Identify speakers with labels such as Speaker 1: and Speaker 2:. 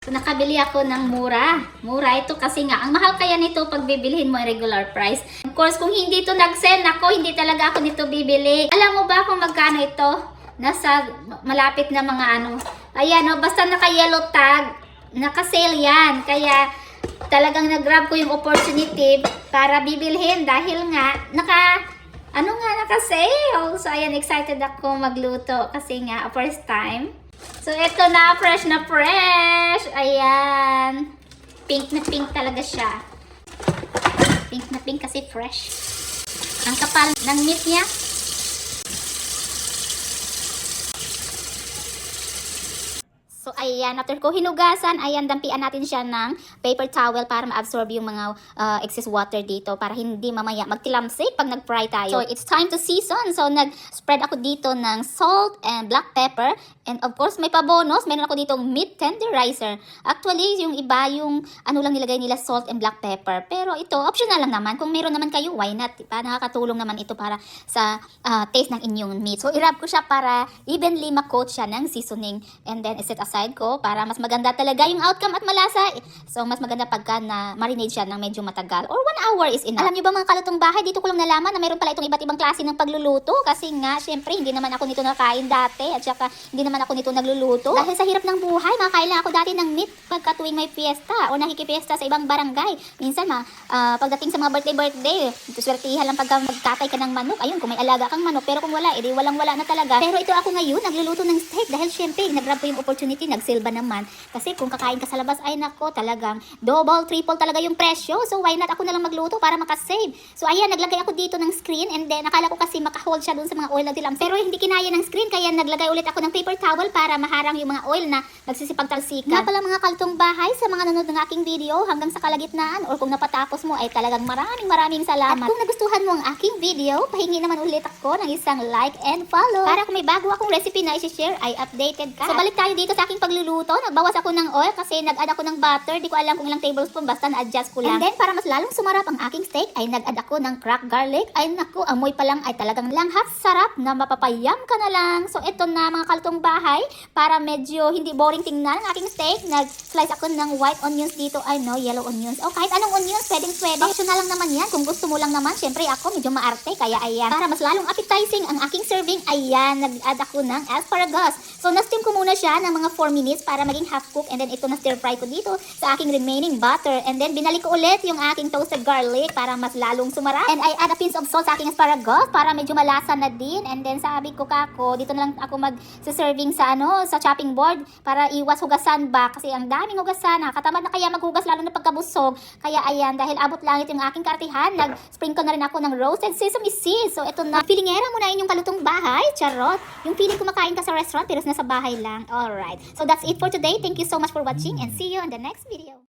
Speaker 1: So, nakabili ako ng mura. Mura ito kasi nga, ang mahal kaya nito pag bibilhin mo yung regular price. Of course, kung hindi ito nag-sale, ako, hindi talaga ako nito bibili. Alam mo ba kung magkano ito? Nasa malapit na mga ano. Ayan o, basta naka-yellow tag, naka-sale yan. Kaya talagang nag-grab ko yung opportunity para bibilhin dahil nga, naka-sale. So, ayan, excited ako magluto kasi nga, first time. So, ito na, fresh na fresh. Ayan. Pink na pink talaga siya. Pink na pink kasi fresh. Ang kapal ng meat niya. So, ayan, after ko hinugasan, ayan, dampian natin siya ng paper towel para ma-absorb yung mga excess water dito para hindi mamaya magtilamsik pag nag-fry tayo. So, it's time to season. So, nag-spread ako dito ng salt and black pepper. And of course, may pa-bonus. Meron ako ditong meat tenderizer. Actually, yung iba, yung lang nilagay nila salt and black pepper. Pero ito, optional lang naman. Kung meron naman kayo, why not? Diba? Nakakatulong naman ito para sa taste ng inyong meat. So, i-rub ko siya para evenly ma-coat siya ng seasoning. And then, i-set aside ko para mas maganda talaga yung outcome at malasa. So, mas maganda pagka na marinate siya ng medyo matagal. Or 1 hour is enough. Alam niyo ba mga kalutong bahay, dito ko lang nalaman na meron pala itong iba't ibang klase ng pagluluto. Kasi nga, syempre, hindi naman ako nito nakain dati. At saka, hindi naman ako nito nagluluto. Dahil sa hirap ng buhay, makakain lang ako dati ng meat pagka tuwing may fiesta o nakikipiesta sa ibang barangay. Minsan, pagdating sa mga birthday, swertihan lang pagka magkatay ka ng manok. Ayun, kung may alaga kang manok. Pero kung wala, edi walang-wala na talaga. Pero ito ako ngayon, nagluluto ng steak. Dahil syempre, nag-grab ko yung opportunity, nag-sale ba naman. Kasi kung kakain ka sa labas, ay nako, talagang double, triple talaga yung presyo. So, why not ako na lang magluto para makasave? So, ayan, naglagay ako dito ng screen and then, nakala ko kasi makahold siya dun sa mga oil na dilam. Pero hindi kinaya ng screen, kaya naglagay ulit ako ng paper towel para maharang yung mga oil na nagsisipag-talsikan. Nga pala mga kalutong bahay, sa mga nanonood ng aking video hanggang sa kalagitnaan or kung napatapos mo ay talagang maraming salamat. At kung nagustuhan mo ang aking video, pahingi naman ulit ako ng isang like and follow. Para kung may bago akong recipe na i-share ay updated ka. So balik tayo dito sa aking pagluluto. Nagbawas ako ng oil kasi nag-add ako ng butter. Di ko alam kung ilang tablespoon, basta na-adjust ko lang. And then para mas lalong sumarap ang aking steak ay nag-add ako ng cracked garlic. Ay naku, amoy pa lang ay talagang langhap sarap na mapapayam ka na lang. So ito na mga kalutong bahay, para medyo hindi boring tingnan ang aking steak, nag-slice ako ng white onions dito, ay no, yellow onions. O kahit anong onions, pwede. Optional lang naman yan. Kung gusto mo lang naman, syempre ako medyo maarte, kaya ayan. Para mas lalong appetizing ang aking serving, ayan, nag-add ako ng asparagus. So na-steam ko muna siya ng mga 4 minutes para maging half cook, and then ito na stir fry ko dito sa aking remaining butter. And then binalik ko ulit yung aking toasted garlic para mas lalong sumarap. And I add a pinch of salt sa aking asparagus para medyo malasa na din. And then sabi ko kako, dito na lang ako mag-serving sa sa chopping board para iwas hugasan ba, kasi ang daming hugasan, nakakatamad na kaya maghugas lalo na pagkabusog. Kaya ayan, dahil abot langit yung aking kartihan, nag-sprinkle na rin ako ng roasted sesame seeds. So ito na, feelingera mo na inyong kalutong bahay, charot. Yung feeling kumakain ka sa restaurant pero nasa bahay lang. Alright, so that's it for today. Thank you so much for watching and see you on the next video.